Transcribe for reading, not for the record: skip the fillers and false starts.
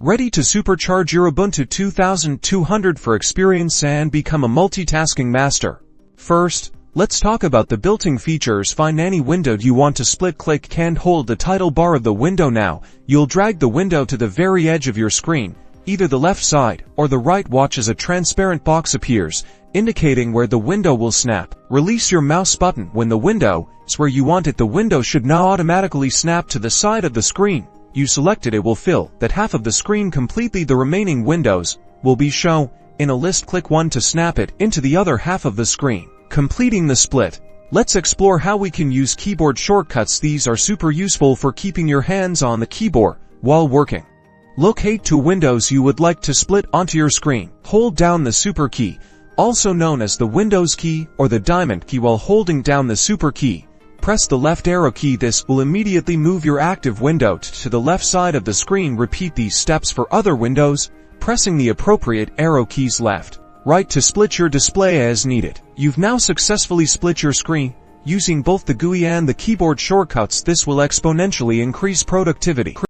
Ready to supercharge your Ubuntu 22.04 for experience and become a multitasking master? First, let's talk about the built-in features. Find any window you want to split-click and hold the title bar of the window. Now, you'll drag the window to the very edge of your screen, either the left side or the right. Watch as a transparent box appears, indicating where the window will snap. Release your mouse button when the window is where you want it. The window should now automatically snap to the side of the screen you selected. It will fill that half of the screen completely. The remaining windows will be shown in a list. Click one to snap it into the other half of the screen, completing the split. Let's explore how we can use keyboard shortcuts. These are super useful for keeping your hands on the keyboard while working. Locate two windows you would like to split onto your screen. Hold down the super key, also known as the Windows key or the diamond key. While holding down the super key, press the left arrow key. This will immediately move your active window to the left side of the screen. Repeat these steps for other windows, pressing the appropriate arrow keys left, right to split your display as needed. You've now successfully split your screen using both the GUI and the keyboard shortcuts. This will exponentially increase productivity.